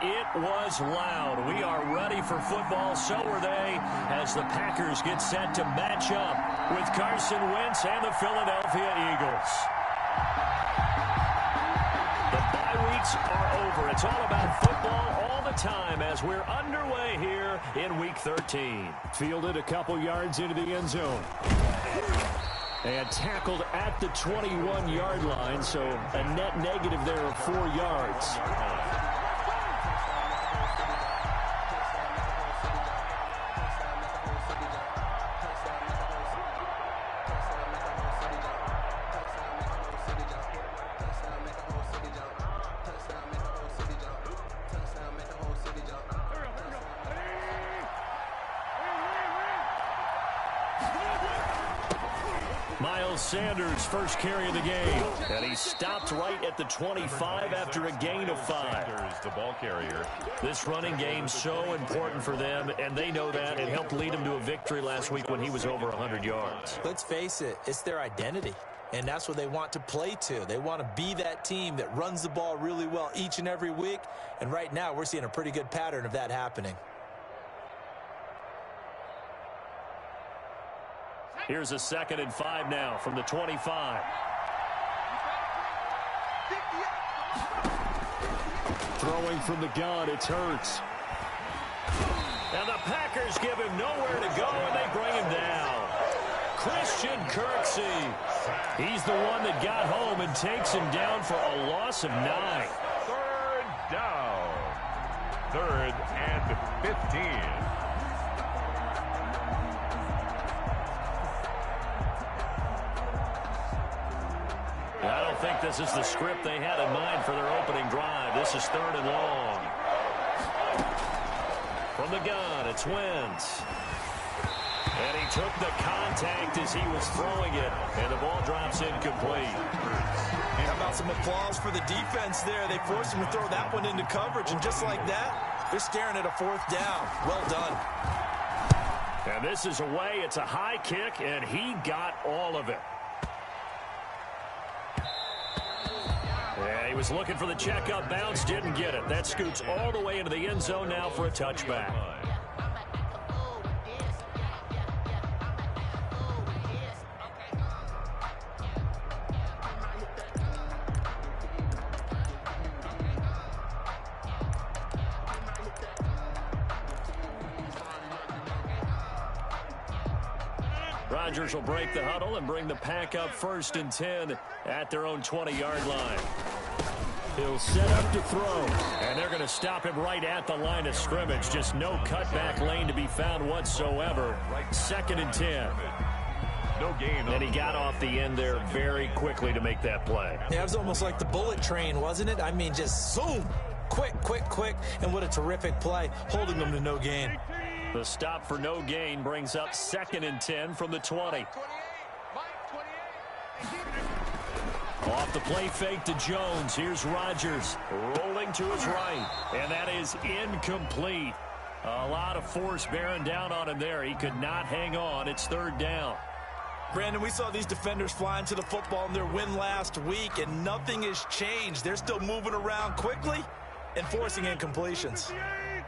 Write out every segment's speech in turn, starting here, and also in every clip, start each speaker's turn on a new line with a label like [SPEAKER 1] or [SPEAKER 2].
[SPEAKER 1] it was loud. We are ready for football, so are they, as the Packers get set to match up with Carson Wentz and the Philadelphia Eagles. The bye weeks are over. It's all about football all the time as we're underway here in Week 13. Fielded a couple yards into the end zone. And tackled at the 21-yard line, so a net negative there of 4 yards. Sanders' first carry of the game, and he stopped right at the 25 after a gain of 5.
[SPEAKER 2] The ball carrier.
[SPEAKER 1] This running game so important for them, and they know that. It helped lead them to a victory last week when he was over 100 yards.
[SPEAKER 3] Let's face it, it's their identity, and that's what they want to play to. They want to be that team that runs the ball really well each and every week, and right now we're seeing a pretty good pattern of that happening.
[SPEAKER 1] Here's a 2nd and 5 now from the 25. Throwing from the gun, it's Hurts. And the Packers give him nowhere to go, and they bring him down. Christian Kirksey. He's the one that got home and takes him down for a loss of 9.
[SPEAKER 2] 3rd down. 3rd and 15.
[SPEAKER 1] I don't think this is the script they had in mind for their opening drive. This is 3rd and long. From the gun, it's Wentz. And he took the contact as he was throwing it, and the ball drops incomplete.
[SPEAKER 3] How about some applause for the defense there? They forced him to throw that one into coverage, and just like that, they're staring at a 4th down. Well done.
[SPEAKER 1] And this is away. It's a high kick, and he got all of it. Yeah, he was looking for the checkup bounce, didn't get it. That scoots all the way into the end zone now for a touchback. Rodgers will break the huddle and bring the Pack up 1st and 10 at their own 20-yard line. He'll set up to throw, and they're going to stop him right at the line of scrimmage. Just no cutback lane to be found whatsoever. 2nd and 10.
[SPEAKER 2] No gain.
[SPEAKER 1] And he got off the end there very quickly to make that play.
[SPEAKER 3] Yeah, it was almost like the bullet train, wasn't it? I mean, just zoom. Quick, quick, quick. And what a terrific play, holding them to no gain.
[SPEAKER 1] The stop for no gain brings up 2nd and 10 from the 20. Off the play fake to Jones. Here's Rodgers rolling to his right. And that is incomplete. A lot of force bearing down on him there. He could not hang on. It's 3rd down.
[SPEAKER 3] Brandon, we saw these defenders flying to the football in their win last week, and nothing has changed. They're still moving around quickly and forcing incompletions.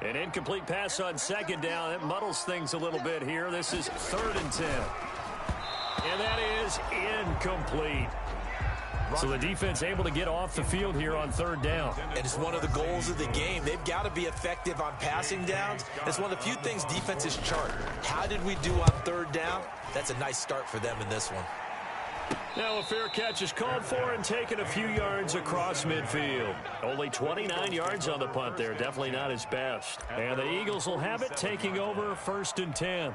[SPEAKER 1] An incomplete pass on 2nd down. That muddles things a little bit here. This is 3rd and 10. And that is incomplete. So the defense able to get off the field here on 3rd down.
[SPEAKER 3] And it's one of the goals of the game. They've got to be effective on passing downs. It's one of the few things defenses chart. How did we do on 3rd down? That's a nice start for them in this one.
[SPEAKER 1] Now a fair catch is called for and taken a few yards across midfield. Only 29 yards on the punt there. Definitely not his best. And the Eagles will have it, taking over 1st and 10.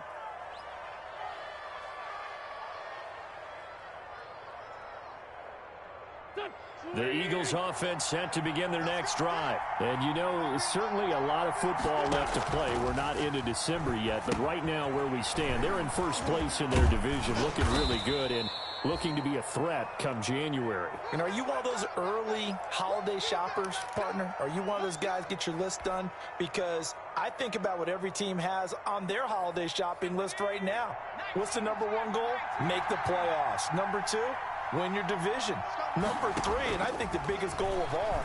[SPEAKER 1] The Eagles offense set to begin their next drive. And you know, certainly a lot of football left to play. We're not into December yet, but right now where we stand, they're in 1st place in their division, looking really good and looking to be a threat come January.
[SPEAKER 3] And are you one of those early holiday shoppers, partner? Are you one of those guys get your list done? Because I think about what every team has on their holiday shopping list right now. What's the #1 goal? Make the playoffs. #2, win your division. #3, and I think the biggest goal of all,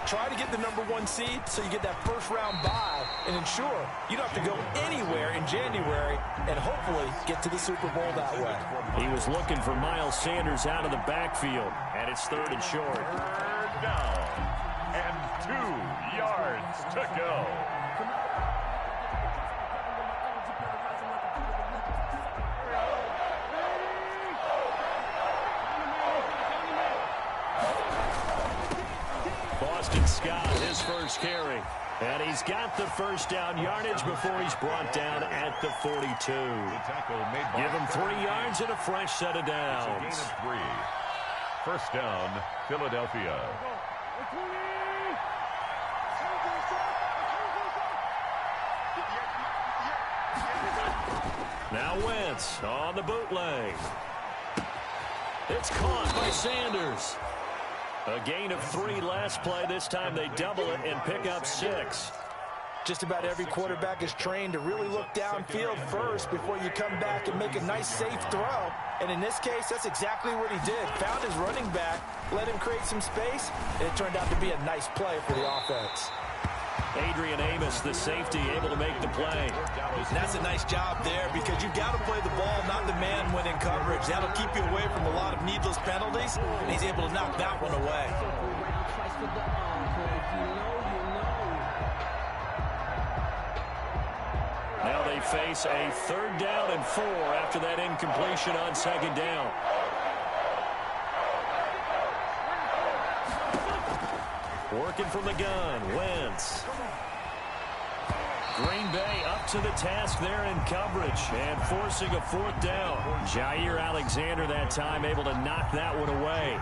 [SPEAKER 3] try to get the #1 seed so you get that first-round bye and ensure you don't have to go anywhere in January and hopefully get to the Super Bowl that way.
[SPEAKER 1] He was looking for Miles Sanders out of the backfield, and it's 3rd and short.
[SPEAKER 2] Third down and 2 yards to go.
[SPEAKER 1] Boston Scott, his first carry. And he's got the first down yardage before he's brought down at the 42. Give him 3 yards and a fresh set of downs.
[SPEAKER 2] It's a gain of 3. First down, Philadelphia.
[SPEAKER 1] Now Wentz on the bootleg. It's caught by Sanders. A gain of 3 last play. This time they double it and pick up 6.
[SPEAKER 3] Just about every quarterback is trained to really look downfield first before you come back and make a nice, safe throw. And in this case, that's exactly what he did. Found his running back, let him create some space, and it turned out to be a nice play for the offense.
[SPEAKER 1] Adrian Amos, the safety, able to make the play.
[SPEAKER 3] And that's a nice job there because you've got to play the ball, not the man when in coverage. That'll keep you away from a lot of needless penalties, and he's able to knock that one away.
[SPEAKER 1] Now they face a 3rd down and 4 after that incompletion on 2nd down. Working from the gun, Wentz. Green Bay up to the task there in coverage and forcing a 4th down. Jair Alexander that time able to knock that one away.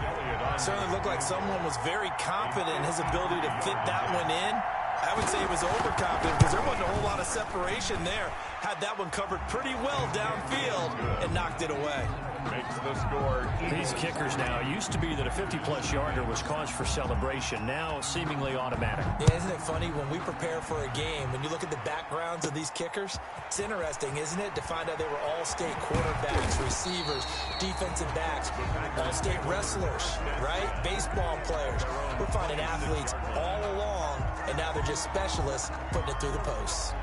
[SPEAKER 3] Certainly looked like someone was very confident in his ability to fit that one in. I would say he was overconfident because there wasn't a whole lot of separation there. Had that one covered pretty well downfield and knocked it away.
[SPEAKER 2] Makes the score.
[SPEAKER 1] These kickers now, it used to be that a 50-plus yarder was cause for celebration. Now seemingly automatic.
[SPEAKER 3] Yeah, isn't it funny when we prepare for a game, when you look at the backgrounds of these kickers, it's interesting, isn't it, to find out they were all-state quarterbacks, receivers, defensive backs, all-state wrestlers, right? Baseball players. We're finding athletes all along, and now they're just specialists putting it through the posts.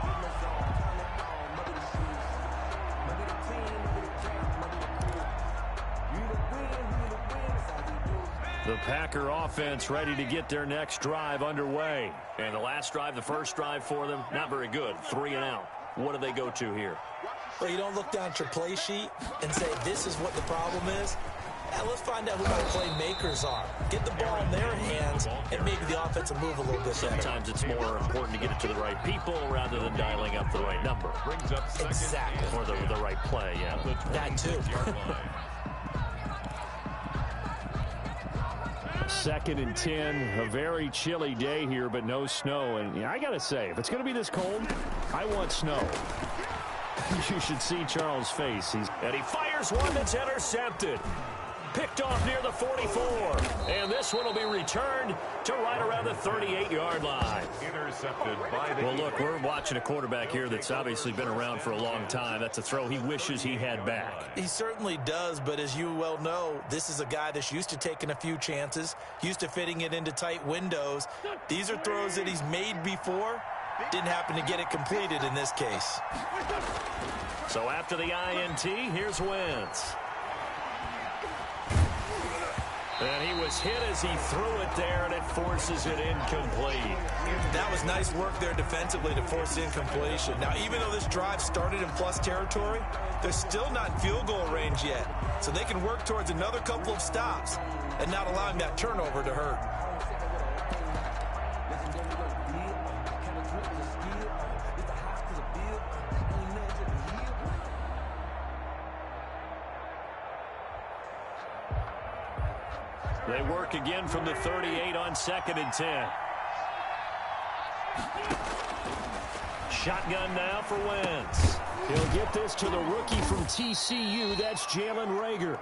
[SPEAKER 1] The Packer offense ready to get their next drive underway. And the last drive, the first drive for them, not very good. 3 and out. What do they go to here?
[SPEAKER 3] Well, you don't look down at your play sheet and say, this is what the problem is. Now, let's find out who my playmakers are. Get the ball in their hands, and maybe the offense will move a little bit better.
[SPEAKER 1] Sometimes it's more important to get it to the right people rather than dialing up the right number.
[SPEAKER 2] Brings up
[SPEAKER 3] Exactly.
[SPEAKER 1] Or the right play, yeah.
[SPEAKER 3] That too.
[SPEAKER 1] 2nd and 10, a very chilly day here, but no snow. And I got to say, if it's going to be this cold, I want snow. You should see Charles' face. And he fires one that's intercepted. Picked off near the 44. And this one will be returned to right around the 38-yard line.
[SPEAKER 2] Intercepted by the
[SPEAKER 1] Well, look, we're watching a quarterback here that's obviously been around for a long time. That's a throw he wishes he had back.
[SPEAKER 3] He certainly does, but as you well know, this is a guy that's used to taking a few chances, used to fitting it into tight windows. These are throws that he's made before. Didn't happen to get it completed in this case.
[SPEAKER 1] So after the INT, here's Wentz. And he was hit as he threw it there, and it forces it incomplete.
[SPEAKER 3] That was nice work there defensively to force incompletion. Now, even though this drive started in plus territory, they're still not in field goal range yet. So they can work towards another couple of stops and not allowing that turnover to hurt.
[SPEAKER 1] They work again from the 38 on 2nd and 10. Shotgun now for Wentz. He'll get this to the rookie from TCU. That's Jalen Reagor.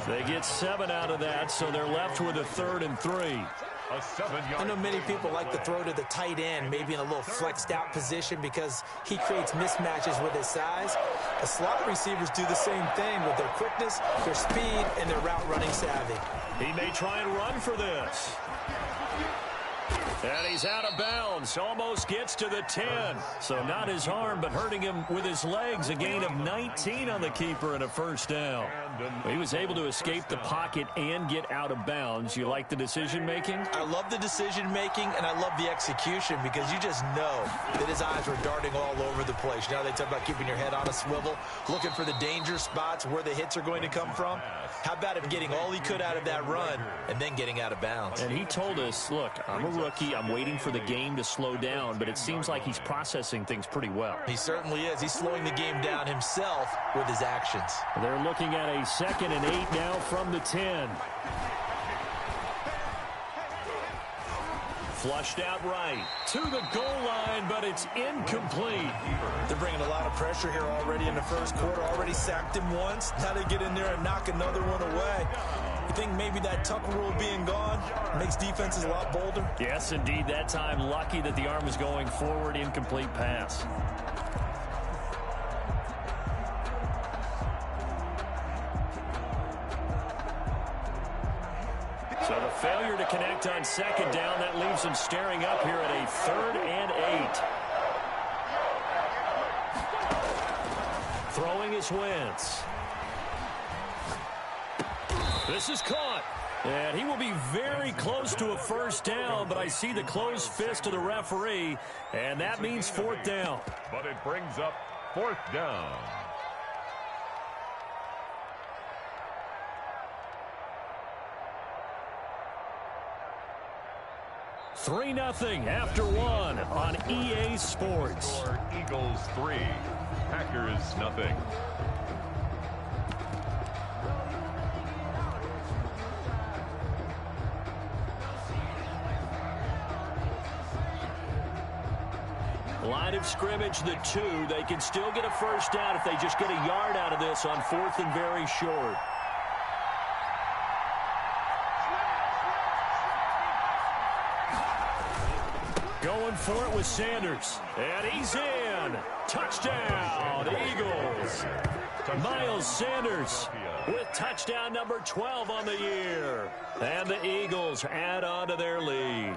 [SPEAKER 1] They get 7 out of that, so they're left with a 3rd and 3.
[SPEAKER 2] A 7-yard.
[SPEAKER 3] I know many people like to throw to the tight end, maybe in a little flexed out position because he creates mismatches with his size. The slot receivers do the same thing with their quickness, their speed, and their route running savvy.
[SPEAKER 1] He may try and run for this. And he's out of bounds. Almost gets to the 10. So not his arm, but hurting him with his legs. A gain of 19 on the keeper and a first down. He was able to escape the pocket and get out of bounds. You like the decision-making?
[SPEAKER 3] I love the decision-making, and I love the execution because you just know that his eyes were darting all over the place. You know, they talk about keeping your head on a swivel, looking for the danger spots where the hits are going to come from. How about him getting all he could out of that run and then getting out of bounds?
[SPEAKER 1] And he told us, look, I'm a rookie. I'm waiting for the game to slow down, but it seems like he's processing things pretty well.
[SPEAKER 3] He certainly is. He's slowing the game down himself with his actions.
[SPEAKER 1] They're looking at a 2nd and 8 now from the 10. Flushed out right to the goal line, but it's incomplete.
[SPEAKER 3] They're bringing a lot of pressure here already in the first quarter. Already sacked him once. Now they get in there and knock another one away. You think maybe that Tucker rule being gone makes defenses a lot bolder?
[SPEAKER 1] Yes, indeed. That time, lucky that the arm was going forward. Incomplete pass. So the failure to connect on 2nd down, that leaves him staring up here at a 3rd and 8. Throwing is Wentz. This is caught. And he will be very close to a first down, but I see the closed fist of the referee, and that means 4th down.
[SPEAKER 2] But it brings up 4th down.
[SPEAKER 1] Three 0 after 1 on EA Sports.
[SPEAKER 2] Eagles 3, Packers 0.
[SPEAKER 1] Line of scrimmage, the 2. They can still get a first down if they just get a yard out of this on 4th and very short. Going for it with Sanders. And he's in. Touchdown, Eagles. Miles Sanders with touchdown number 12 on the year. And the Eagles add on to their lead.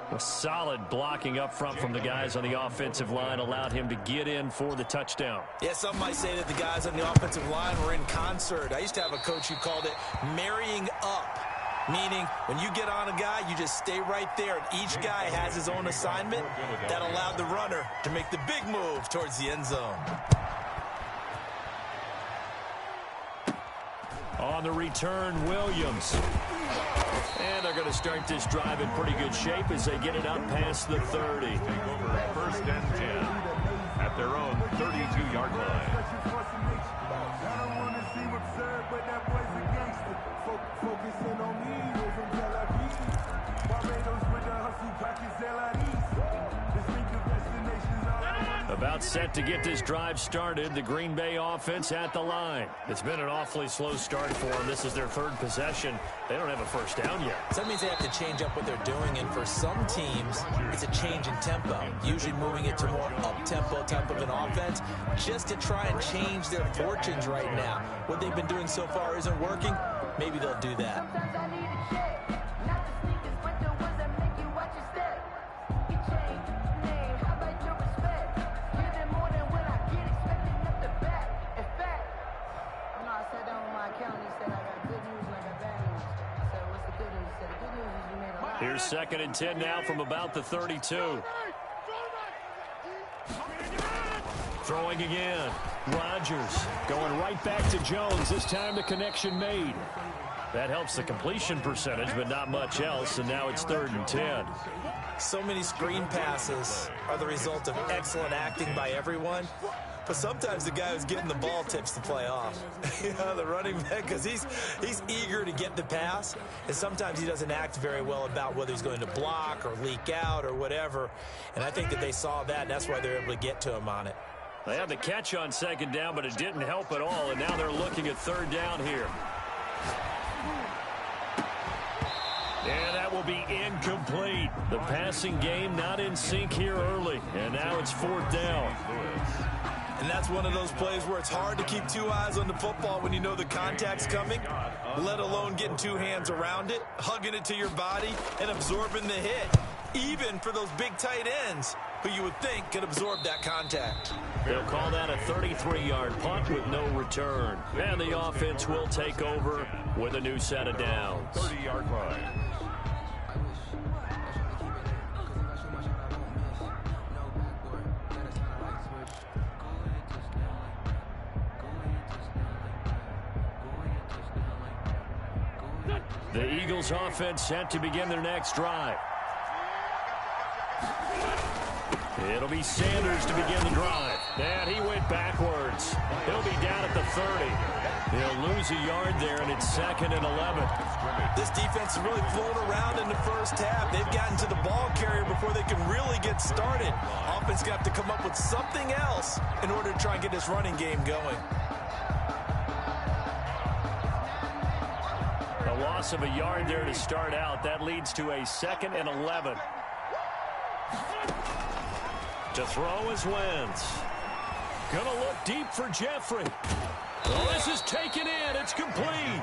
[SPEAKER 1] A solid blocking up front from the guys on the offensive line allowed him to get in for the touchdown.
[SPEAKER 3] Yeah, some might say that the guys on the offensive line were in concert. I used to have a coach who called it marrying up, meaning when you get on a guy, you just stay right there, and each guy has his own assignment. That allowed the runner to make the big move towards the end zone.
[SPEAKER 1] On the return, Williams. And they're going to start this drive in pretty good shape as they get it up past the 30.
[SPEAKER 2] Take over 1st and 10 at their own 32-yard line.
[SPEAKER 1] About set to get this drive started. The Green Bay offense at the line. It's been an awfully slow start for them. This is their 3rd possession. They don't have a first down yet.
[SPEAKER 3] So that means they have to change up what they're doing, and for some teams, it's a change in tempo, usually moving it to more up-tempo type of an offense, just to try and change their fortunes right now. What they've been doing so far isn't working. Maybe they'll do that.
[SPEAKER 1] Here's 2nd and 10 now from about the 32. Throwing again. Rodgers going right back to Jones. This time the connection made. That helps the completion percentage, but not much else, and now it's 3rd and 10.
[SPEAKER 3] So many screen passes are the result of excellent acting by everyone. But sometimes the guy who's getting the ball tips the play off. You know, the running back, because he's eager to get the pass, and sometimes he doesn't act very well about whether he's going to block or leak out or whatever. And I think that they saw that, and that's why they're able to get to him on it.
[SPEAKER 1] They had the catch on 2nd down, but it didn't help at all, and now they're looking at 3rd down here. And that will be incomplete. The passing game not in sync here early, and now it's 4th down.
[SPEAKER 3] And that's one of those plays where it's hard to keep 2 eyes on the football when you know the contact's coming, let alone getting 2 hands around it, hugging it to your body, and absorbing the hit. even for those big tight ends who you would think could absorb that contact.
[SPEAKER 1] They'll call that a 33-yard punt with no return. And the offense will take over with a new set of downs.
[SPEAKER 2] 30-yard line.
[SPEAKER 1] The Eagles offense set to begin their next drive. It'll be Sanders to begin the drive. And he went backwards. He'll be down at the 30. He'll lose a yard there, and it's 2nd and 11.
[SPEAKER 3] This defense is really flown around in the first half. They've gotten to the ball carrier before they can really get started. Offense got to come up with something else in order to try and get this running game going.
[SPEAKER 1] A loss of a yard there to start out. That leads to a 2nd and 11. To throw is Wentz. Gonna look deep for Jeffrey. Oh, this is taken in. It's complete.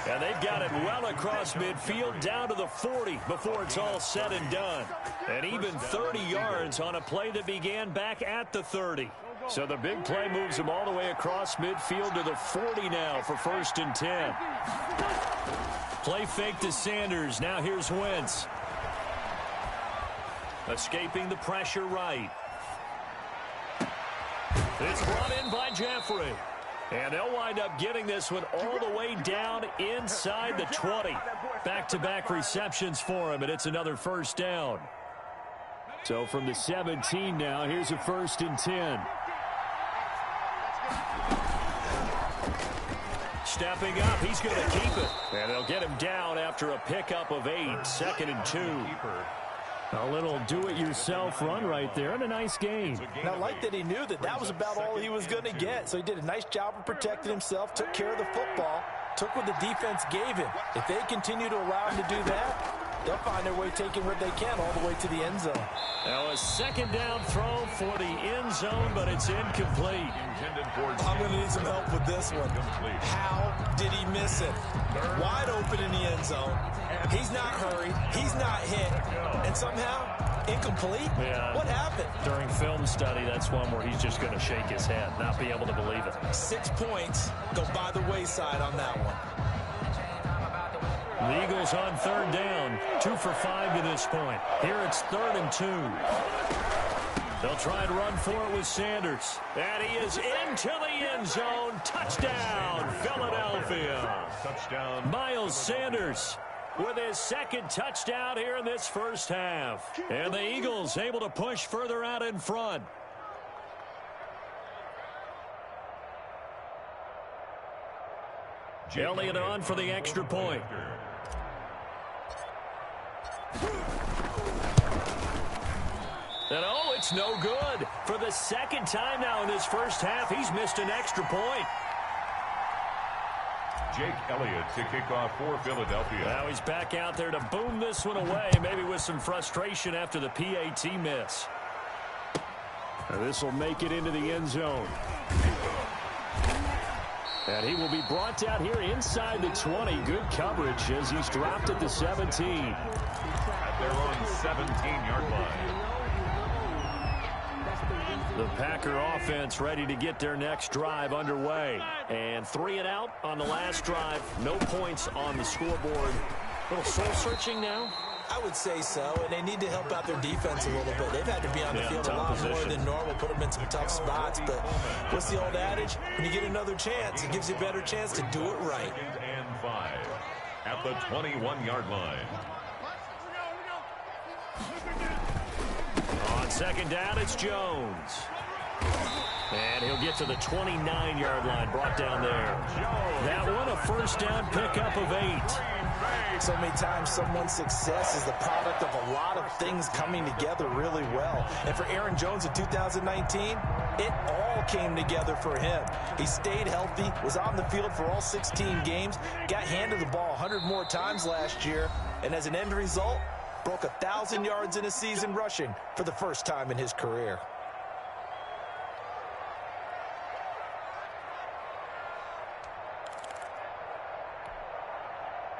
[SPEAKER 1] And they've got it well across midfield down to the 40 before it's all said and done. And even 30 yards on a play that began back at the 30. So the big play moves them all the way across midfield to the 40 now for 1st and 10. Play fake to Sanders. Now here's Wentz. Escaping the pressure right. It's brought in by Jeffrey. And they'll wind up getting this one all the way down inside the 20. Back-to-back receptions for him, and it's another 1st down. So from the 17 now, here's a 1st and 10. Stepping up, he's going to keep it. And they'll get him down after a pickup of 8, 2nd and 2. A little do-it-yourself run right there, and a nice game.
[SPEAKER 3] And I like that he knew that that was about all he was going to get. So he did a nice job of protecting himself, took care of the football, took what the defense gave him. If they continue to allow him to do that, they'll find their way taking what they can all the way to the end zone.
[SPEAKER 1] Now a 2nd down throw for the end zone, but it's incomplete.
[SPEAKER 3] I'm going to need some help with this one. How did he miss it? Wide open in the end zone. He's not hurried. He's not hit. And somehow, incomplete?
[SPEAKER 1] Yeah.
[SPEAKER 3] What happened?
[SPEAKER 1] During film study, that's one where he's just going to shake his head, not be able to believe it.
[SPEAKER 3] 6 points go by the wayside on that one.
[SPEAKER 1] The Eagles on 3rd down, 2 for 5 to this point. Here it's 3rd and 2. They'll try and run for it with Sanders. And he is into the end zone. Touchdown, Philadelphia.
[SPEAKER 2] Touchdown.
[SPEAKER 1] Miles Sanders with his 2nd touchdown here in this first half. And the Eagles able to push further out in front. Elliott on for the extra point. And oh, it's no good. For the 2nd time now in this first half, he's missed an extra point.
[SPEAKER 2] Jake Elliott to kick off for Philadelphia.
[SPEAKER 1] Now he's back out there to boom this one away, maybe with some frustration after the PAT miss. This will make it into the end zone. And he will be brought down here inside the 20. Good coverage as he's dropped at the 17.
[SPEAKER 2] At their own 17-yard line.
[SPEAKER 1] The Packer offense ready to get their next drive underway. And 3 and out on the last drive. No points on the scoreboard. A little soul-searching now.
[SPEAKER 3] I would say so, and they need to help out their defense a little bit. They've had to be on the field a lot more than normal, put them in some tough spots. But what's the old adage? When you get another chance, it gives you a better chance to do it right.
[SPEAKER 2] 2nd and 5 at the 21-yard line.
[SPEAKER 1] On 2nd down, it's Jones. And he'll get to the 29-yard line, brought down there. That one, a 1st down pickup of 8.
[SPEAKER 3] So many times someone's success is the product of a lot of things coming together really well. And for Aaron Jones in 2019, it all came together for him. He stayed healthy, was on the field for all 16 games, got handed the ball 100 more times last year, and as an end result, broke 1,000 yards in a season rushing for the first time in his career.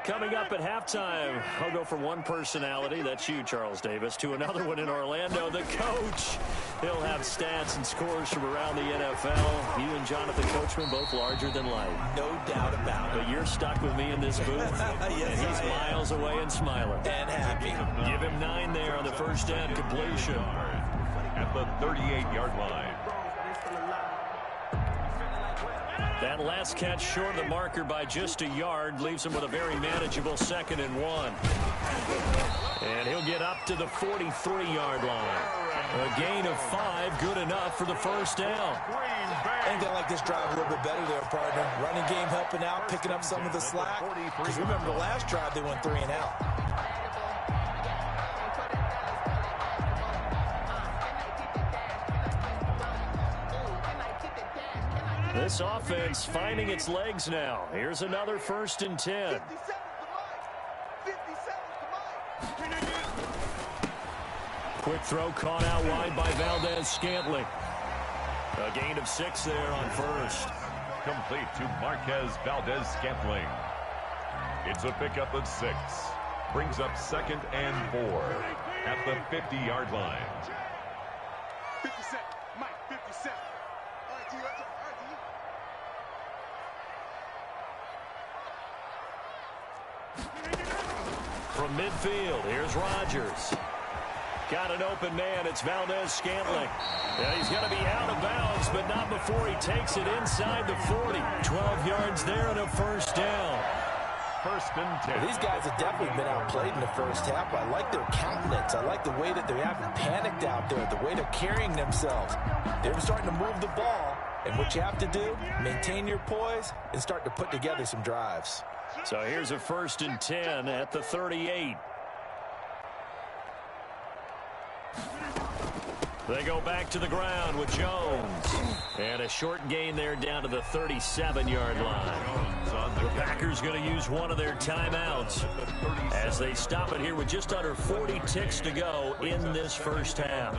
[SPEAKER 1] Coming up at halftime, I'll go from one personality, that's you, Charles Davis, to another one in Orlando, the coach. He'll have stats and scores from around the NFL. You and Jonathan Coachman, both larger than life.
[SPEAKER 3] No doubt about it.
[SPEAKER 1] But you're stuck with me in this booth,
[SPEAKER 3] yes,
[SPEAKER 1] and he's miles away and smiling.
[SPEAKER 3] And happy.
[SPEAKER 1] Give him 9 there on the first down completion.
[SPEAKER 2] At the 38-yard line.
[SPEAKER 1] That last catch short of the marker by just a yard leaves him with a very manageable 2nd and 1. And he'll get up to the 43-yard line. A gain of 5, good enough for the first down.
[SPEAKER 3] I think they like this drive a little bit better there, partner. Running game helping out, picking up some of the slack. Because remember the last drive, they went 3 and out.
[SPEAKER 1] This offense finding its legs now. Here's another 1st and 10. Quick throw caught out wide by Valdez-Scantling. A gain of 6 there on 1st.
[SPEAKER 2] Complete to Marquez Valdez-Scantling. It's a pickup of 6. Brings up 2nd and 4 at the 50-yard line.
[SPEAKER 4] 57, Mike, 57. All right, D, all right,
[SPEAKER 1] From midfield, here's Rodgers. Got an open man. It's Valdez-Scantling. Yeah, he's going to be out of bounds, but not before he takes it inside the 40. 12 yards there and a first down.
[SPEAKER 2] 1st and 10.
[SPEAKER 3] Well, these guys have definitely been outplayed in the first half. I like their countenance. I like the way that they haven't panicked out there, the way they're carrying themselves. They're starting to move the ball, and what you have to do, maintain your poise and start to put together some drives.
[SPEAKER 1] So here's a 1st and 10 at the 38. They go back to the ground with Jones. And a short gain there down to the 37-yard line. The Packers going to use one of their timeouts as they stop it here with just under 40 ticks to go in this first half.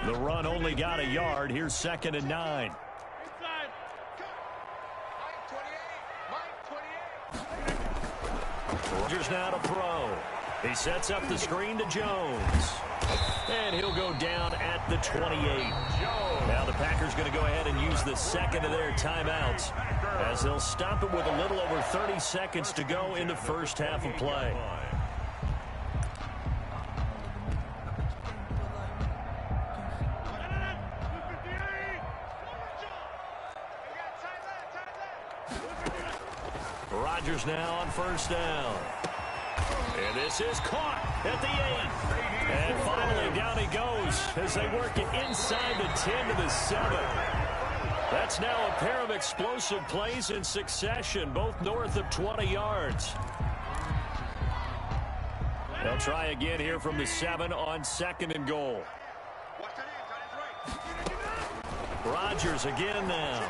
[SPEAKER 1] The run only got a yard. Here's 2nd and 9. Rodgers now to throw. He sets up the screen to Jones. And he'll go down at the 28. Now the Packers going to go ahead and use the 2nd of their timeouts as they'll stop it with a little over 30 seconds to go in the first half of play. Rodgers now on 1st down. And this is caught at the 8. And finally down he goes as they work it inside the 10 to the 7. That's now a pair of explosive plays in succession, both north of 20 yards. They'll try again here from the 7 on 2nd and goal. Rodgers again now.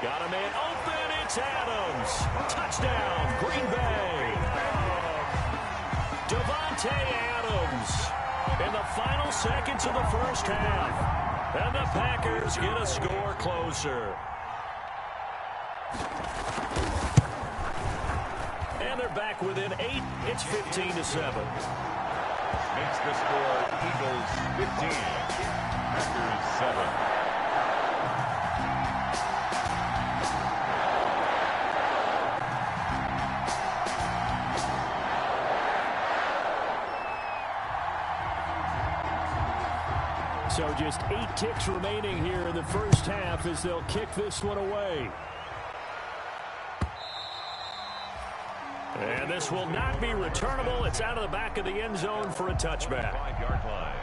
[SPEAKER 1] Got a man open. It's Adams. Touchdown, Green Bay. Davante Adams in the final seconds of the first half. And the Packers get a score closer. And they're back within 8. It's 15-7.
[SPEAKER 2] Makes the score Eagles 15. Packers 7.
[SPEAKER 1] So just 8 ticks remaining here in the first half as they'll kick this one away. And this will not be returnable. It's out of the back of the end zone for a touchback.
[SPEAKER 2] 5-yard line.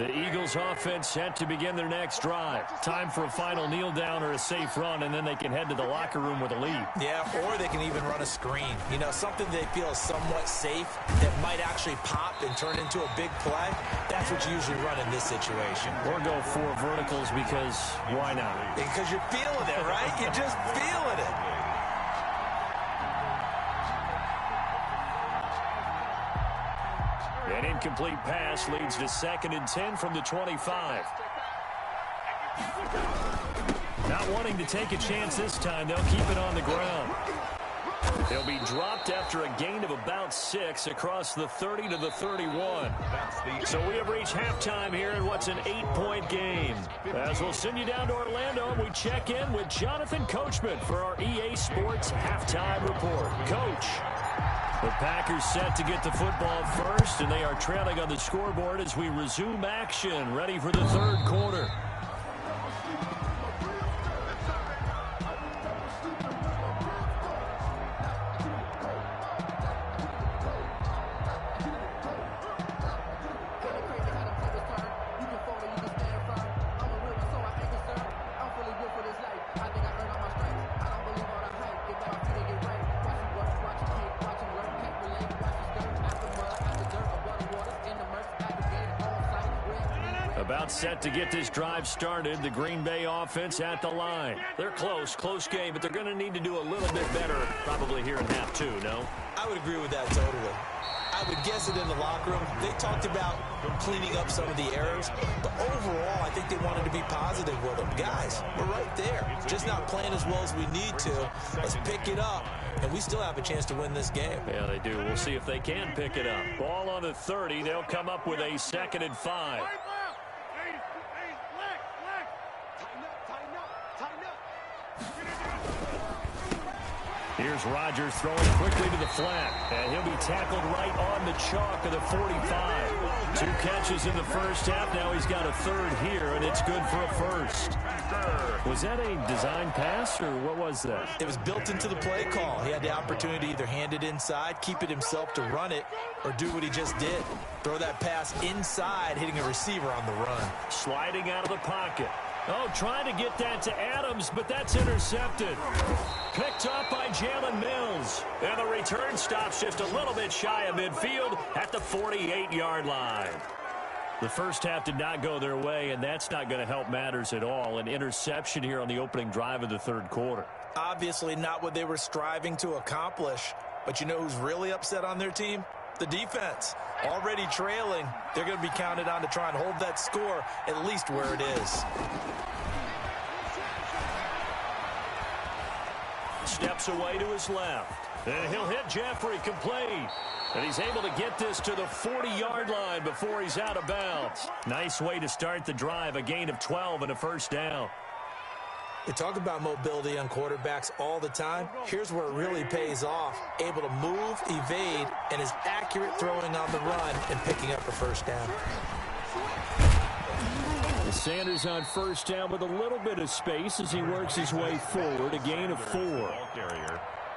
[SPEAKER 1] The Eagles offense set to begin their next drive. Time for a final kneel down or a safe run, and then they can head to the locker room with a lead.
[SPEAKER 3] Yeah, or they can even run a screen. You know, something they feel is somewhat safe that might actually pop and turn into a big play. That's what you usually run in this situation.
[SPEAKER 1] Or go 4 verticals because why not?
[SPEAKER 3] Because you're feeling it, right? You're just feeling it.
[SPEAKER 1] An incomplete pass leads to 2nd and 10 from the 25. Not wanting to take a chance this time, they'll keep it on the ground. They'll be dropped after a gain of about 6 across the 30 to the 31. So we have reached halftime here in what's an 8-point game. As we'll send you down to Orlando, we check in with Jonathan Coachman for our EA Sports Halftime Report. Coach. The Packers set to get the football first, and they are trailing on the scoreboard as we resume action, ready for the 3rd quarter. About set to get this drive started. The Green Bay offense at the line. They're close game, but they're going to need to do a little bit better probably here in half 2, no?
[SPEAKER 3] I would agree with that totally. I would guess it in the locker room. They talked about cleaning up some of the errors, but overall, I think they wanted to be positive with them. Guys, we're right there. Just not playing as well as we need to. Let's pick it up, and we still have a chance to win this game.
[SPEAKER 1] Yeah, they do. We'll see if they can pick it up. Ball on the 30. They'll come up with a 2nd and 5. Here's Rodgers throwing quickly to the flat, and he'll be tackled right on the chalk of the 45. 2 catches in the first half. Now he's got a 3rd here, and it's good for a 1st. Was that a design pass, or what was that?
[SPEAKER 3] It was built into the play call. He had the opportunity to either hand it inside, keep it himself to run it, or do what he just did. Throw that pass inside, hitting a receiver on the run.
[SPEAKER 1] Sliding out of the pocket. Oh, trying to get that to Adams, but that's intercepted. Picked up by Jalen Mills. And the return stops just a little bit shy of midfield at the 48-yard line. The first half did not go their way, and that's not going to help matters at all. An interception here on the opening drive of the 3rd quarter.
[SPEAKER 3] Obviously not what they were striving to accomplish. But you know who's really upset on their team? The defense. Already trailing, they're going to be counted on to try and hold that score at least where it is.
[SPEAKER 1] Steps away to his left. And he'll hit Jeffrey complete. And he's able to get this to the 40-yard line before he's out of bounds. Nice way to start the drive, a gain of 12 and a 1st down.
[SPEAKER 3] They talk about mobility on quarterbacks all the time. Here's where it really pays off. Able to move, evade, and is accurate throwing on the run and picking up a 1st down.
[SPEAKER 1] Sanders on 1st down with a little bit of space as he works his way forward, a gain of 4.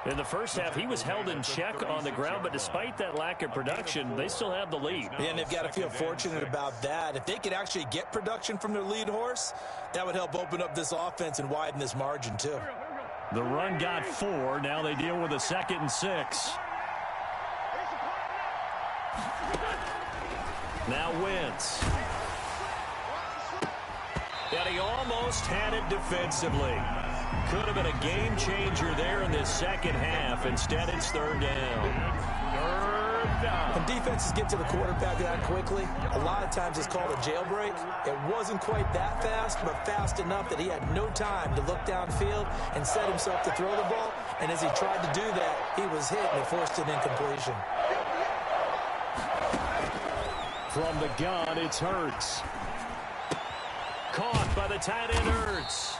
[SPEAKER 1] In the first half, he was held in check on the ground, but despite that lack of production, they still have the lead.
[SPEAKER 3] And they've got to feel fortunate about that. If they could actually get production from their lead horse, that would help open up this offense and widen this margin too.
[SPEAKER 1] The run got 4. Now they deal with a 2nd and 6. Now Wentz. And he almost had it defensively. Could have been a game changer there in this 2nd half. Instead, it's 3rd down. 3rd down.
[SPEAKER 3] When defenses get to the quarterback that quickly, a lot of times it's called a jailbreak. It wasn't quite that fast, but fast enough that he had no time to look downfield and set himself to throw the ball. And as he tried to do that, he was hit and it forced an incompletion.
[SPEAKER 1] From the gun, it's Hurts. Caught by the tight end Hurts.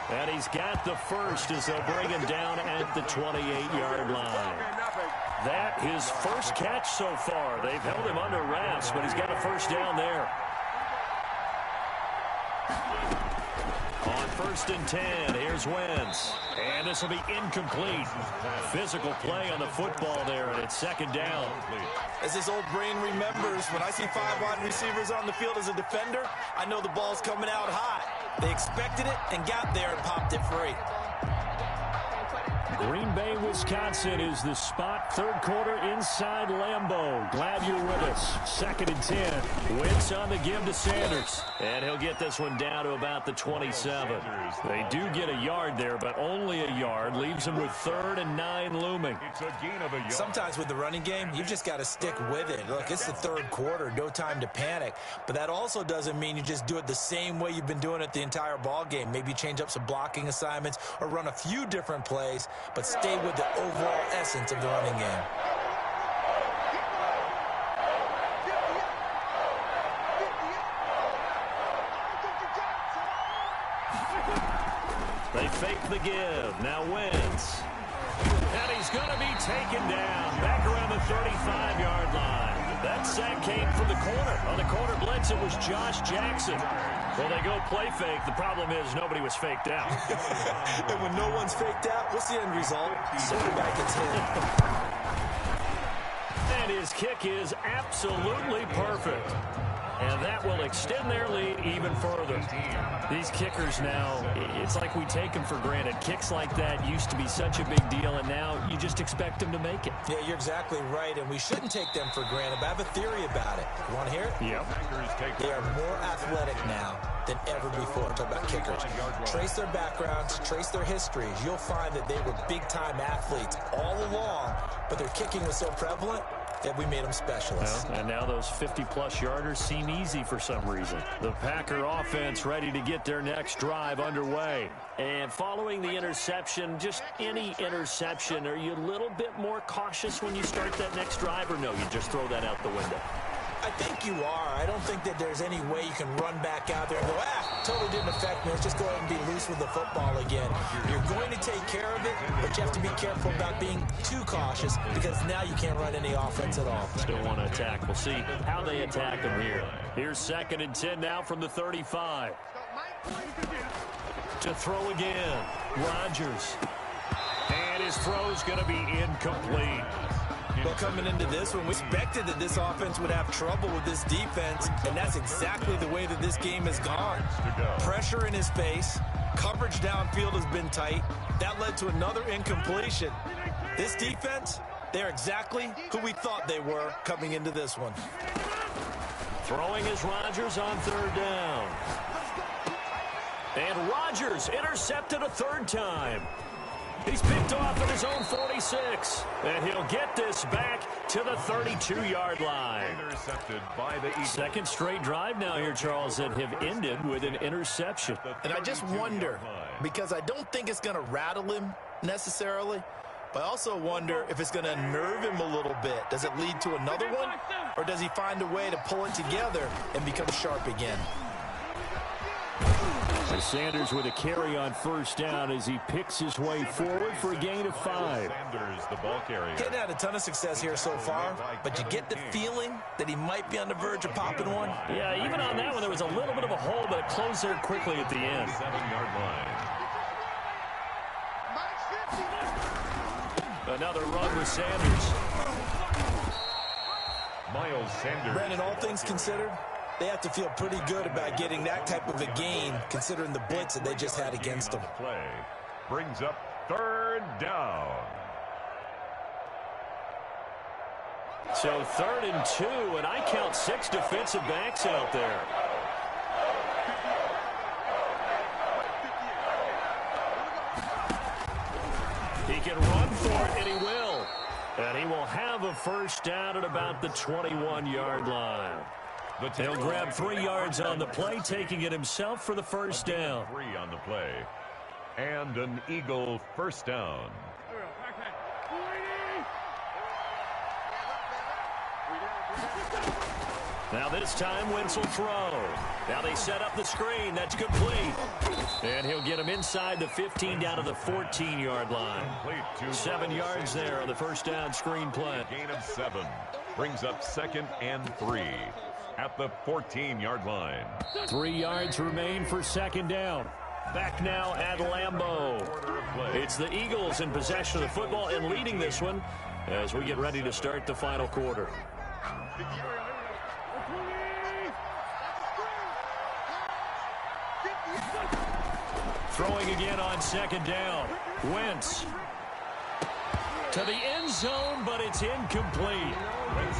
[SPEAKER 1] And he's got the 1st as they'll bring him down at the 28-yard line. That his 1st catch so far. They've held him under wraps, but he's got a 1st down there. On 1st and 10, here's Wentz. And this will be incomplete. Physical play on the football there, and it's 2nd down.
[SPEAKER 3] As this old brain remembers, when I see 5 wide receivers on the field as a defender, I know the ball's coming out hot. They expected it and got there and popped it free.
[SPEAKER 1] Green Bay, Wisconsin is the spot. 3rd quarter inside Lambeau. Glad you're with us. 2nd and 10. Wentz on the give to Sanders. And he'll get this one down to about the 27. They do get a yard there, but only a yard. Leaves them with 3rd and 9 looming.
[SPEAKER 2] It's a gain of a yard.
[SPEAKER 3] Sometimes with the running game, you've just got to stick with it. Look, it's the 3rd quarter. No time to panic. But that also doesn't mean you just do it the same way you've been doing it the entire ball game. Maybe change up some blocking assignments or run a few different plays, but stay with the overall essence of the running game.
[SPEAKER 1] They fake the give. Now Wentz. And he's going to be taken down back around the 35-yard line. That sack came from the corner. On the corner blitz, it was Josh Jackson. Well, they go play fake. The problem is nobody was faked out.
[SPEAKER 3] And when no one's faked out, what's the end result? Center back gets hit.
[SPEAKER 1] And his kick is absolutely perfect. And that will extend their lead even further. These kickers now, it's like we take them for granted. Kicks like that used to be such a big deal, and now you just expect them to make it.
[SPEAKER 3] Yeah, you're exactly right, and we shouldn't take them for granted, but I have a theory about it. You want to hear it?
[SPEAKER 1] Yep.
[SPEAKER 3] They are more athletic now than ever before. Talk about kickers. Trace their backgrounds, trace their histories. You'll find that they were big-time athletes all along, but their kicking was so prevalent that we made them specialists.
[SPEAKER 1] Well, and now those 50-plus yarders seem easy for some reason. The Packer offense ready to get their next drive underway. And following the interception, just any interception, are you a little bit more cautious when you start that next drive, or no, you just throw that out the window?
[SPEAKER 3] I think you are. I don't think that there's any way you can run back out there and go, totally didn't affect me. Let's just go ahead and be loose with the football again. You're going to take care of it, but you have to be careful about being too cautious because now you can't run any offense at all.
[SPEAKER 1] Still want to attack. We'll see how they attack them here. Here's 2nd and 10 now from the 35. To throw again. Rodgers. And his throw's going to be incomplete.
[SPEAKER 3] Well, coming into this one, we expected that this offense would have trouble with this defense, and that's exactly the way that this game has gone. Pressure in his face, coverage downfield has been tight. That led to another incompletion. This defense, they're exactly who we thought they were coming into this one.
[SPEAKER 1] Throwing is Rodgers on 3rd down. And Rodgers intercepted a 3rd time. He's picked off at his own 46. And he'll get this back to the 32-yard line.
[SPEAKER 2] Intercepted by the Eagles.
[SPEAKER 1] 2nd straight drive now here, Charles, that have ended with an interception.
[SPEAKER 3] And I just wonder, because I don't think it's going to rattle him necessarily, but I also wonder if it's going to unnerve him a little bit. Does it lead to another one, or does he find a way to pull it together and become sharp again?
[SPEAKER 1] So Sanders with a carry on 1st down as he picks his way forward for a gain of 5.
[SPEAKER 2] Sanders, the ball carrier.
[SPEAKER 3] He hadn't had a ton of success here so far, but you get the feeling that he might be on the verge of popping one.
[SPEAKER 1] Yeah, even on that one, there was a little bit of a hole, but it closed there quickly at the end.
[SPEAKER 2] 7-yard line.
[SPEAKER 1] Another run with Sanders.
[SPEAKER 2] Miles Sanders.
[SPEAKER 3] Brandon, all things considered, they have to feel pretty good about getting that type of a gain, considering the blitz that they just had against them.
[SPEAKER 2] Play brings up 3rd down.
[SPEAKER 1] So 3rd and 2, and I count 6 defensive backs out there. He can run for it, and he will. And he will have a 1st down at about the 21-yard line. He'll grab 3 yards on the play, taking it himself for the 1st down.
[SPEAKER 2] 3 on the play. And an Eagle 1st down.
[SPEAKER 1] Now this time, Wentz will throw. Now they set up the screen. That's complete. And he'll get him inside the 15 down to the 14-yard line. 7 yards there on the 1st down screen play.
[SPEAKER 2] Gain of 7. Brings up 2nd and 3 at the 14-yard line.
[SPEAKER 1] 3 yards remain for 2nd down. Back now at Lambeau. It's the Eagles in possession of the football and leading this one as we get ready to start the final quarter. Throwing again on second down. Wentz to the end zone, but it's incomplete.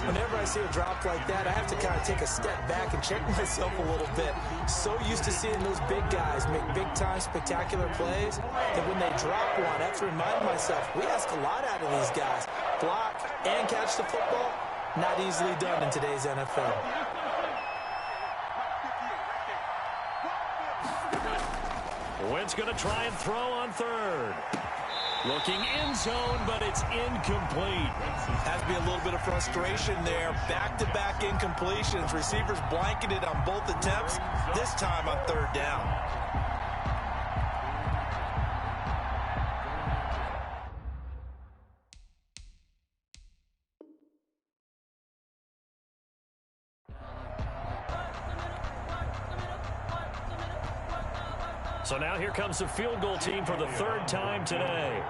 [SPEAKER 3] Whenever I see a drop like that, I have to kind of take a step back and check myself a little bit. So used to seeing those big guys make big-time spectacular plays that when they drop one, I have to remind myself, we ask a lot out of these guys. Block and catch the football, not easily done in today's NFL.
[SPEAKER 1] Wentz going to try and throw on third. Looking end zone, but it's incomplete.
[SPEAKER 3] Has to be a little bit of frustration there. Back-to-back incompletions. Receivers blanketed on both attempts, this time on third down.
[SPEAKER 1] So now here comes the field goal team for the third time today.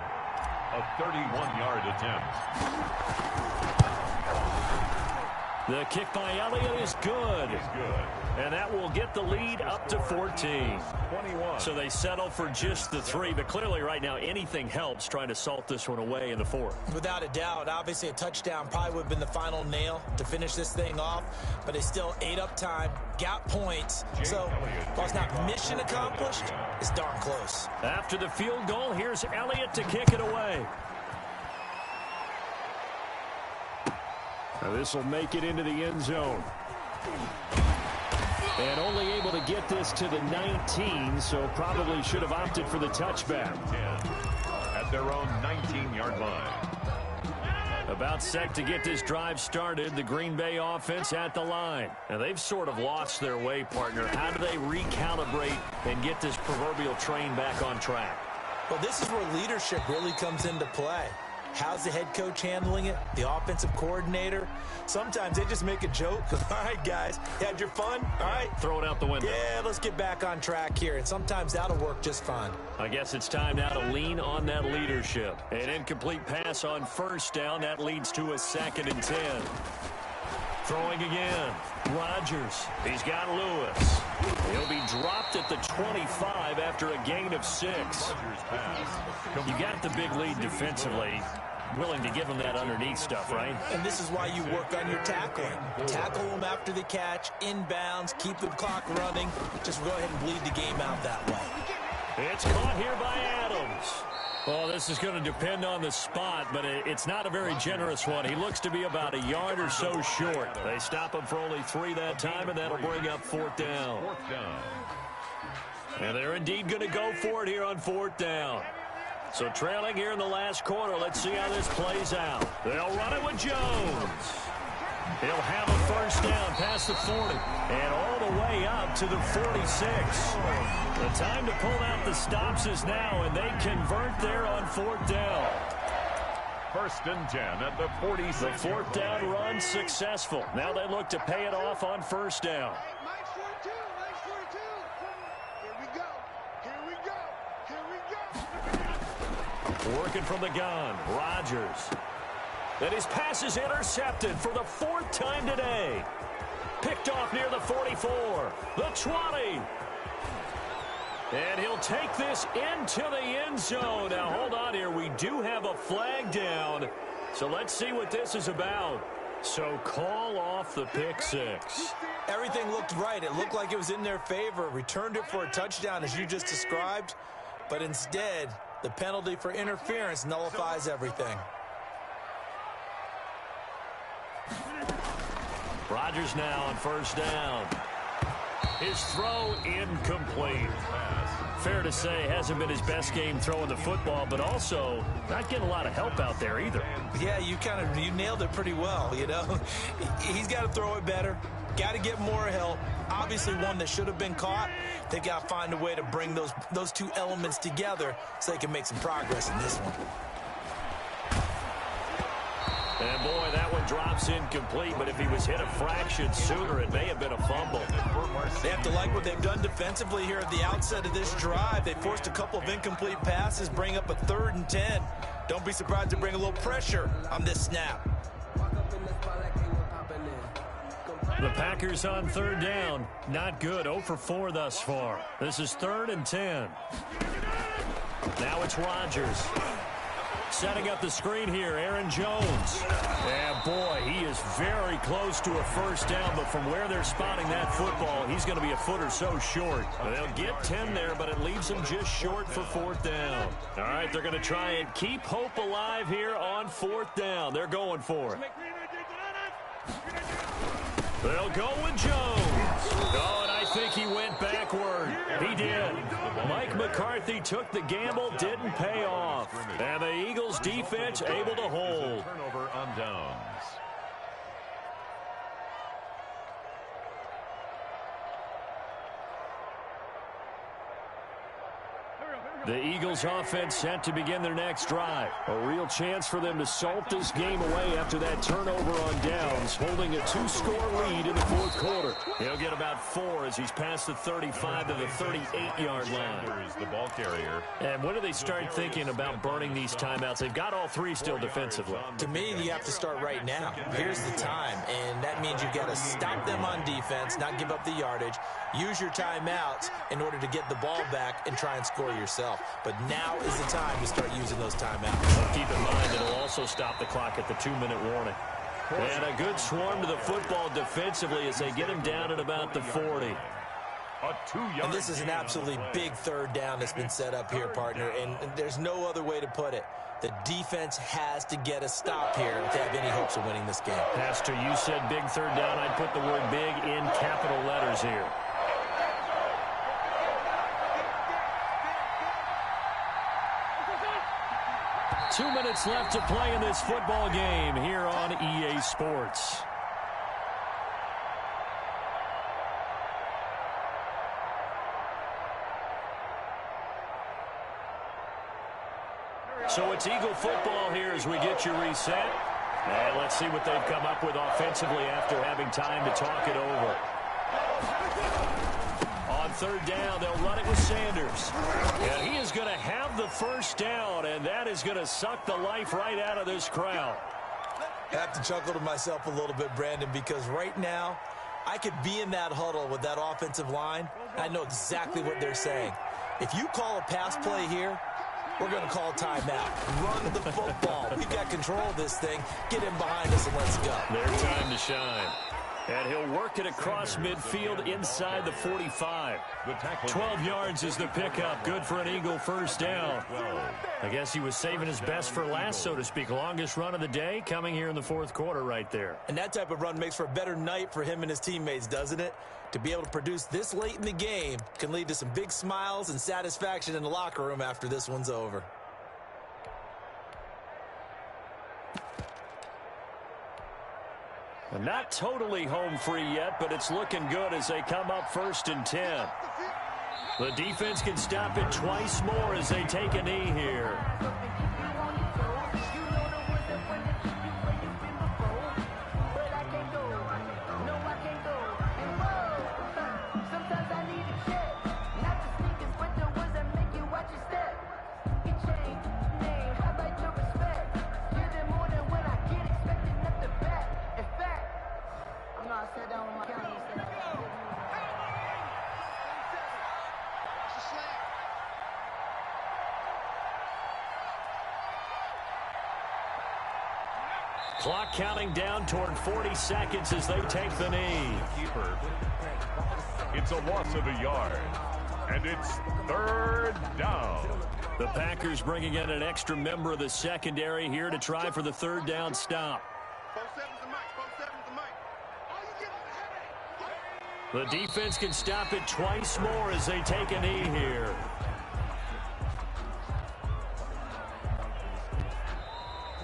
[SPEAKER 2] A 31-yard attempt.
[SPEAKER 1] The kick by Elliott is good. And that will get the lead up to 14.
[SPEAKER 2] 21.
[SPEAKER 1] So they settle for just the 3, but clearly right now anything helps trying to salt this one away in the 4th.
[SPEAKER 3] Without a doubt, obviously a touchdown probably would have been the final nail to finish this thing off, but they still ate up time, got points. So while it's not mission accomplished, it's darn close.
[SPEAKER 1] After the field goal, here's Elliott to kick it away. Now this will make it into the end zone. And only able to get this to the 19, so probably should have opted for the touchback.
[SPEAKER 2] 10 at their own 19-yard line.
[SPEAKER 1] About set to get this drive started, the Green Bay offense at the line. Now they've sort of lost their way, partner. How do they recalibrate and get this proverbial train back on track?
[SPEAKER 3] Well, this is where leadership really comes into play. How's the head coach handling it? The offensive coordinator? Sometimes they just make a joke. All right, guys, you had your fun? All right.
[SPEAKER 1] Throw it out the window.
[SPEAKER 3] Yeah, let's get back on track here. And sometimes that'll work just fine.
[SPEAKER 1] I guess it's time now to lean on that leadership. An incomplete pass on first down. That leads to a 2nd and 10. Throwing again. Rodgers. He's got Lewis. He'll be dropped at the 25 after a gain of 6. You got the big lead defensively. Willing to give them that underneath stuff, right?
[SPEAKER 3] And this is why you work on your tackling. Tackle them after the catch, inbounds, keep the clock running. Just go ahead and bleed the game out that way.
[SPEAKER 1] It's caught here by Adams. Well, this is going to depend on the spot, but it's not a very generous one. He looks to be about a yard or so short. They stop him for only 3 that time, and that'll bring up 4th down. And they're indeed going to go for it here on 4th down. So trailing here in the last quarter, let's see how this plays out. They'll run it with Jones. He'll have a first down past the 40 and all the way up to the 46. The time to pull out the stops is now, and they convert there on 4th down.
[SPEAKER 2] 1st and 10 at the 46.
[SPEAKER 1] The 4th down run successful. Now they look to pay it off on 1st down.
[SPEAKER 4] Nice 42, nice 42. Here we go, here we go, here we go.
[SPEAKER 1] Working from the gun, Rodgers. And his pass is intercepted for the 4th time today. Picked off near the 44, the 20. And he'll take this into the end zone. Now, hold on here. We do have a flag down. So let's see what this is about. So call off the pick 6.
[SPEAKER 3] Everything looked right. It looked like it was in their favor. Returned it for a touchdown, as you just described. But instead, the penalty for interference nullifies everything.
[SPEAKER 1] Rodgers now on 1st down. His throw incomplete. Fair to say, hasn't been his best game throwing the football, but also not getting a lot of help out there either.
[SPEAKER 3] Yeah, you nailed it pretty well, you know. He's got to throw it better. Got to get more help. Obviously one that should have been caught. They got to find a way to bring those two elements together so they can make some progress in this one.
[SPEAKER 1] And boy, that one drops incomplete, but if he was hit a fraction sooner, it may have been a fumble.
[SPEAKER 3] They have to like what they've done defensively here at the outset of this drive. They forced a couple of incomplete passes, bring up a 3rd and 10. Don't be surprised to bring a little pressure on this snap.
[SPEAKER 1] The Packers on 3rd down. Not good. 0 for 4 thus far. This is 3rd and 10. Now it's Rodgers. Setting up the screen here, Aaron Jones. Yeah, boy, he is very close to a first down, but from where they're spotting that football, he's going to be a foot or so short. They'll get 10 there, but it leaves them just short for 4th down. All right, they're going to try and keep hope alive here on 4th down. They're going for it. They'll go with Jones. Oh, and I think he went backward. He did. Mike McCarthy took the gamble, didn't pay off. And the Eagles defense able to hold.
[SPEAKER 2] Turnover on downs.
[SPEAKER 1] The Eagles offense set to begin their next drive. A real chance for them to salt this game away after that turnover on downs, holding a 2-score lead in the 4th quarter. He'll get about 4 as he's past the 35 to the 38-yard line.
[SPEAKER 2] Sanders, the ball carrier.
[SPEAKER 1] And when do they start thinking about burning these timeouts? They've got all 3 still defensively.
[SPEAKER 3] To me, you have to start right now. Here's the time, and that means you've got to stop them on defense, not give up the yardage, use your timeouts in order to get the ball back and try and score yourself. But now is the time to start using those timeouts.
[SPEAKER 1] Well, keep in mind, it'll also stop the clock at the 2-minute warning. And a good swarm to the football defensively as they get him down at about the 40.
[SPEAKER 3] And this is an absolutely big 3rd down that's been set up here, partner, and there's no other way to put it. The defense has to get a stop here to have any hopes of winning this game.
[SPEAKER 1] Pastor, you said big 3rd down. I'd put the word big in capital letters here. Two minutes left to play in this football game here on EA Sports. So it's Eagle football here as we get you reset. And let's see what they've come up with offensively after having time to talk it over. On 3rd down, they'll run it with Sanders. And he is going to have the first down, and that is going to suck the life right out of this crowd.
[SPEAKER 3] I have to chuckle to myself a little bit, Brandon, because right now I could be in that huddle with that offensive line. I know exactly what they're saying. If you call a pass play here, we're going to call timeout. Run the football. We've got control of this thing. Get him behind us and let's go.
[SPEAKER 1] Their time to shine. And he'll work it across midfield inside the 45. 12 yards is the pickup. Good for an Eagle first down. I guess he was saving his best for last, so to speak. Longest run of the day coming here in the 4th quarter right there.
[SPEAKER 3] And that type of run makes for a better night for him and his teammates, doesn't it? To be able to produce this late in the game can lead to some big smiles and satisfaction in the locker room after this one's over.
[SPEAKER 1] Not totally home free yet, but it's looking good as they come up 1st and 10. The defense can stop it twice more as they take a knee here. Clock counting down toward 40 seconds as they take the knee.
[SPEAKER 2] It's a loss of a yard, and it's 3rd down.
[SPEAKER 1] The Packers bringing in an extra member of the secondary here to try for the 3rd down stop. The defense can stop it twice more as they take a knee here.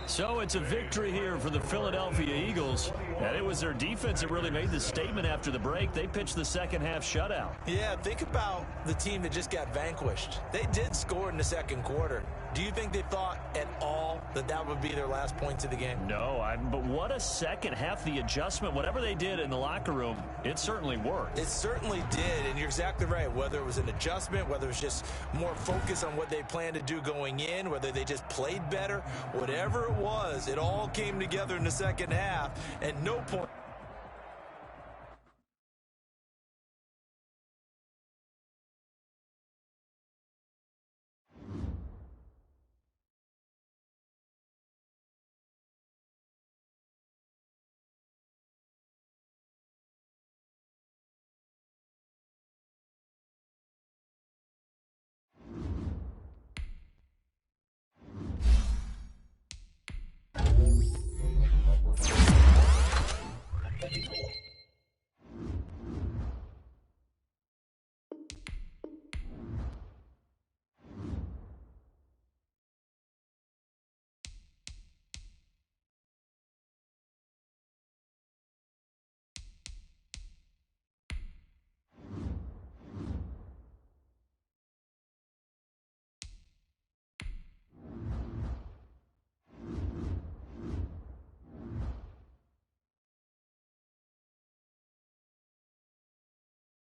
[SPEAKER 1] So it's a victory here for the Philadelphia Eagles. And it was their defense that really made the statement after the break. They pitched the second-half shutout.
[SPEAKER 3] Yeah, think about the team that just got vanquished. They did score in the 2nd quarter. Do you think they thought at all that that would be their last points of the game?
[SPEAKER 1] No, but what a second half. The adjustment, whatever they did in the locker room, it certainly worked.
[SPEAKER 3] It certainly did, and you're exactly right. Whether it was an adjustment, whether it was just more focus on what they planned to do going in, whether they just played better, whatever it was, it all came together in the second half. At no point